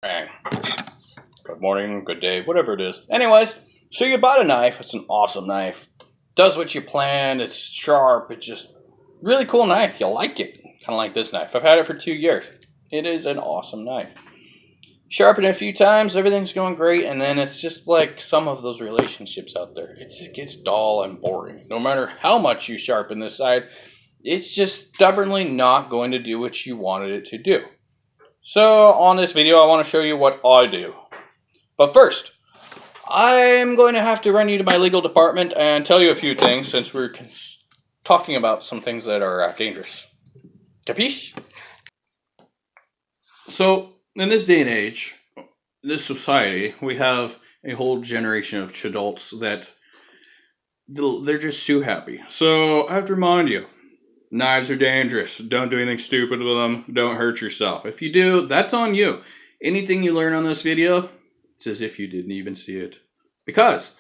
Bang. Good morning, good day, whatever it is. Anyways, so you bought a knife. It's an awesome knife. Does what you planned. It's sharp. It's just really cool knife. You like it. Kind of like this knife. I've had it for 2 years. It is an awesome knife. Sharpen it a few times. Everything's going great. And then it's just like some of those relationships out there. It just gets dull and boring. No matter how much you sharpen this side, it's just stubbornly not going to do what you wanted it to do. So on this video, I want to show you what I do. But first, I'm going to have to run you to my legal department and tell you a few things since we're talking about some things that are dangerous. Capiche? So, in this day and age, this society, we have a whole generation of adults that they're just too happy. So, I have to remind you, knives are dangerous. Don't do anything stupid with them. Don't hurt yourself. If you do, that's on you. Anything you learn on this video, it's as if you didn't even see it. Because,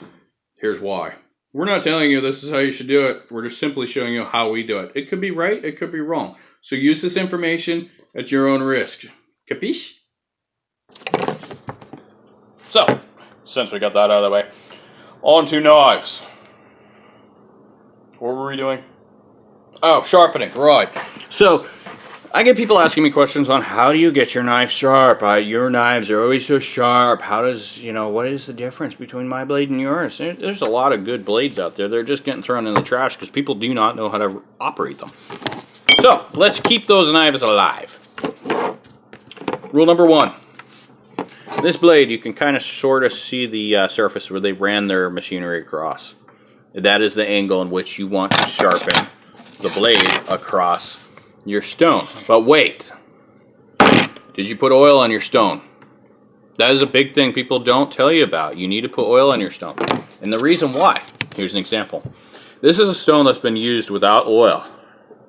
here's why. We're not telling you this is how you should do it. We're just simply showing you how we do it. It could be right, it could be wrong. So use this information at your own risk. Capiche? So, since we got that out of the way, on to knives. What were we doing? Oh, sharpening, right. So, I get people asking me questions on how do you get your knife sharp? Your knives are always so sharp. How does, what is the difference between my blade and yours? There's a lot of good blades out there. They're just getting thrown in the trash because people do not know how to operate them. So, let's keep those knives alive. Rule number 1. This blade, you can kind of sort of see the surface where they ran their machinery across. That is the angle in which you want to sharpen the blade across your stone. But wait, did you put oil on your stone? That is a big thing people don't tell you about. You need to put oil on your stone. And the reason why, here's an example. This is a stone that's been used without oil.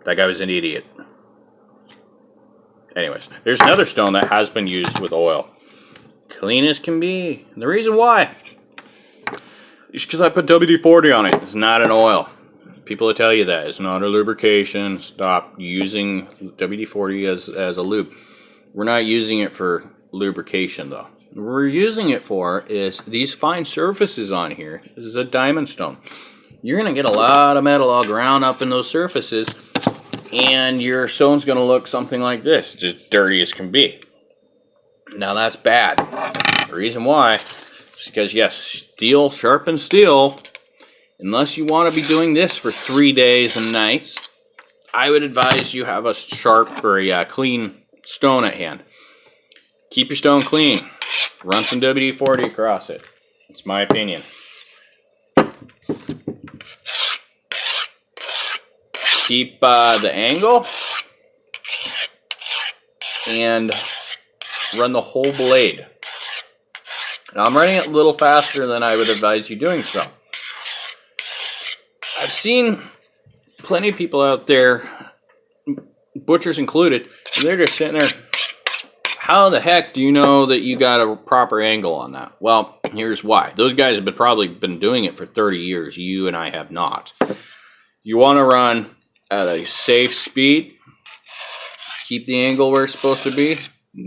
That guy was an idiot. Anyways, there's another stone that has been used with oil. Clean as can be. And the reason why is because I put WD-40 on it. It's not an oil. People will tell you that. It's not a lubrication. Stop using WD-40 as a lube. We're not using it for lubrication, though. What we're using it for is these fine surfaces on here. This is a diamond stone. You're going to get a lot of metal all ground up in those surfaces, and your stone's going to look something like this. Just dirty as can be. Now, that's bad. The reason why is because, yes, steel sharpens steel. Unless you want to be doing this for 3 days and nights, I would advise you have a sharp or a clean stone at hand. Keep your stone clean. Run some WD-40 across it. That's my opinion. Keep the angle and run the whole blade. Now, I'm running it a little faster than I would advise you doing so. I've seen plenty of people out there, butchers included, and they're just sitting there, how the heck do you know that you got a proper angle on that? Well, here's why. Those guys have probably been doing it for 30 years. You and I have not. You want to run at a safe speed, keep the angle where it's supposed to be,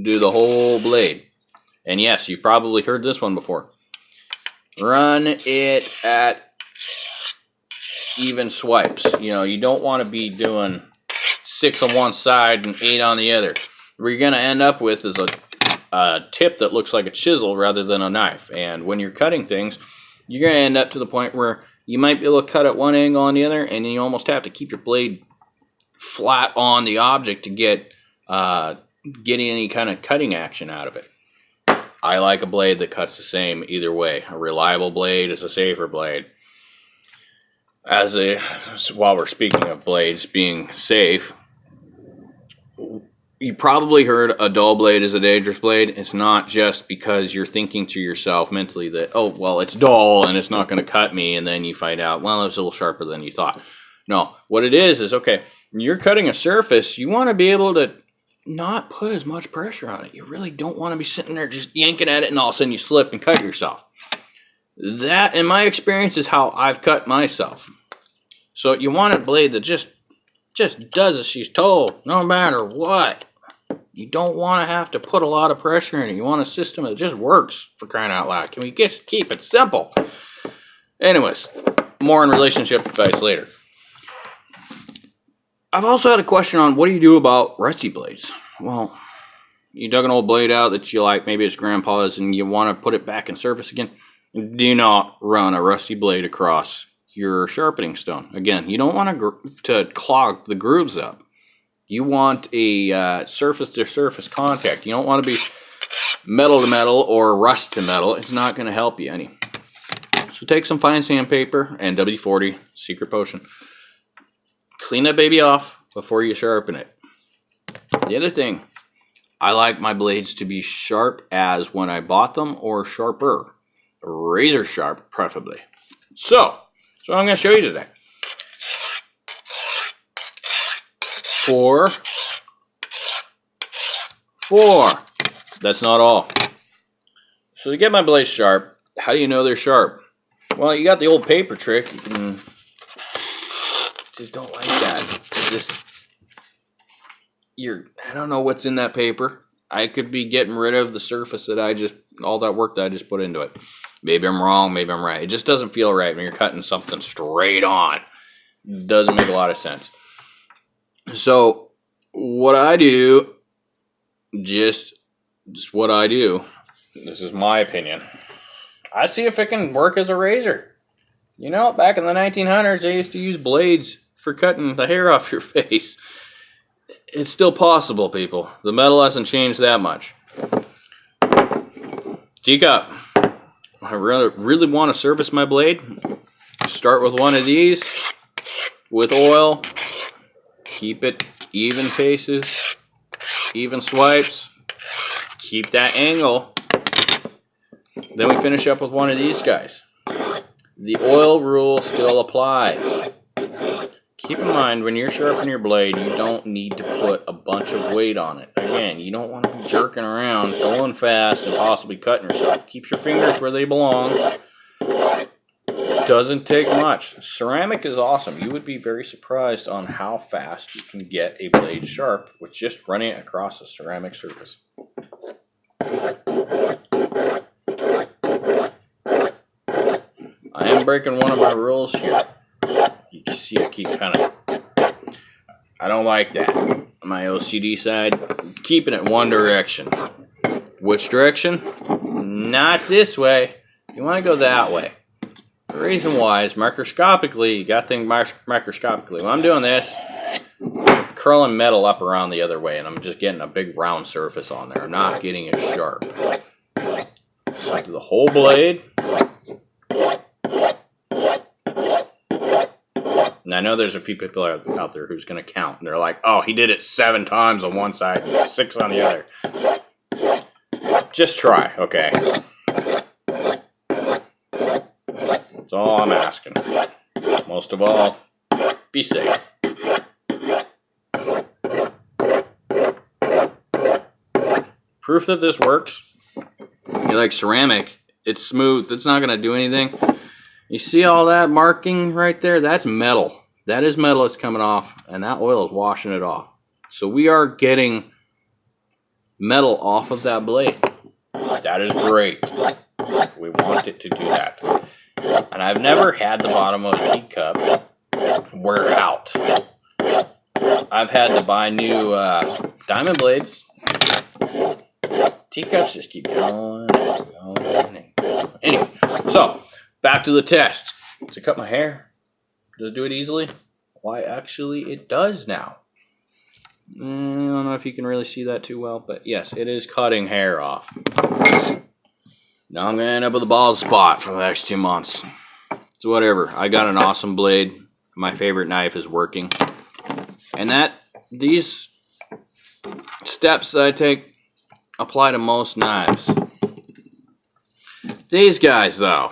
do the whole blade. And yes, you've probably heard this one before. Run it at even swipes. You don't want to be doing 6 on one side and 8 on the other. What you're going to end up with is a tip that looks like a chisel rather than a knife. And when you're cutting things, you're going to end up to the point where you might be able to cut at one angle on the other, and you almost have to keep your blade flat on the object to get any kind of cutting action out of it. I like a blade that cuts the same either way. A reliable blade is a safer blade. While we're speaking of blades being safe, you probably heard a dull blade is a dangerous blade. It's not just because you're thinking to yourself mentally that, oh, well, it's dull and it's not going to cut me, and then you find out, well, it's a little sharper than you thought. No, what it is, okay, when you're cutting a surface, you want to be able to not put as much pressure on it. You really don't want to be sitting there just yanking at it and all of a sudden you slip and cut yourself. That, in my experience, is how I've cut myself. So you want a blade that just does as she's told, no matter what. You don't want to have to put a lot of pressure in it. You want a system that just works, for crying out loud. Can we just keep it simple? Anyways, more on relationship advice later. I've also had a question on what do you do about rusty blades? Well, you dug an old blade out that you like, maybe it's grandpa's, and you want to put it back in service again. Do not run a rusty blade across your sharpening stone. Again, you don't want to clog the grooves up. You want a surface-to-surface contact. You don't want to be metal to metal or rust to metal. It's not going to help you any. So take some fine sandpaper and WD-40, secret potion. Clean that baby off before you sharpen it. The other thing, I like my blades to be sharp as when I bought them or sharper. Razor sharp, preferably. So I'm going to show you today. 4. That's not all. So to get my blades sharp, how do you know they're sharp? Well, you got the old paper trick. You can just don't like that. I don't know what's in that paper. I could be getting rid of the surface that all that work that I just put into it. Maybe I'm wrong, maybe I'm right. It just doesn't feel right when you're cutting something straight on. Doesn't make a lot of sense. So what I do, just what I do, this is my opinion. I see if it can work as a razor. You know, back in the 1900s, they used to use blades for cutting the hair off your face. It's still possible, people. The metal hasn't changed that much. Teacup. I really want to service my blade. Start with one of these with oil. Keep it even paces, even swipes. Keep that angle. Then we finish up with one of these guys. The oil rule still applies. Keep in mind, when you're sharpening your blade, you don't need to put a bunch of weight on it. Again, you don't want to be jerking around, going fast, and possibly cutting yourself. Keep your fingers where they belong. Doesn't take much. Ceramic is awesome. You would be very surprised on how fast you can get a blade sharp with just running it across a ceramic surface. I am breaking one of my rules here. You can see I keep kind of, I don't like that. My OCD side, keeping it one direction. Which direction? Not this way. You want to go that way. The reason why is microscopically, you got to think microscopically. When I'm doing this, I'm curling metal up around the other way, and I'm just getting a big round surface on there. I'm not getting it sharp. So do the whole blade. And I know there's a few people out there who's going to count. And they're like, oh, he did it 7 times on one side and 6 on the other. Just try, okay? That's all I'm asking. Most of all, be safe. Proof that this works. You like ceramic, it's smooth. It's not going to do anything. You see all that marking right there? That's metal. That is metal that's coming off, and that oil is washing it off. So we are getting metal off of that blade. That is great. We want it to do that. And I've never had the bottom of a teacup wear out. I've had to buy new diamond blades. Teacups just keep going and going. Anyway, so back to the test. Does it cut my hair? Does it do it easily? Why, actually, it does now. I don't know if you can really see that too well, but yes, it is cutting hair off. Now I'm going to end up with a bald spot for the next 2 months. So whatever. I got an awesome blade. My favorite knife is working. And these steps that I take apply to most knives. These guys, though.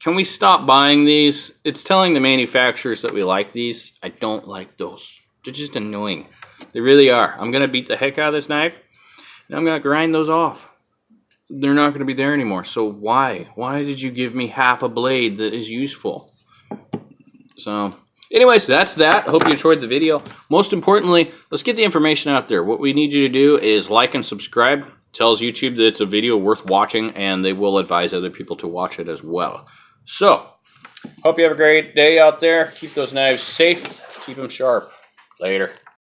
Can we stop buying these? It's telling the manufacturers that we like these. I don't like those. They're just annoying. They really are. I'm going to beat the heck out of this knife, and I'm going to grind those off. They're not going to be there anymore. So why? Why did you give me half a blade that is useful? So Anyways, that's that. Hope you enjoyed the video. Most importantly, let's get the information out there. What we need you to do is like and subscribe. Tells YouTube that it's a video worth watching, and they will advise other people to watch it as well. So, hope you have a great day out there. Keep those knives safe. Keep them sharp. Later.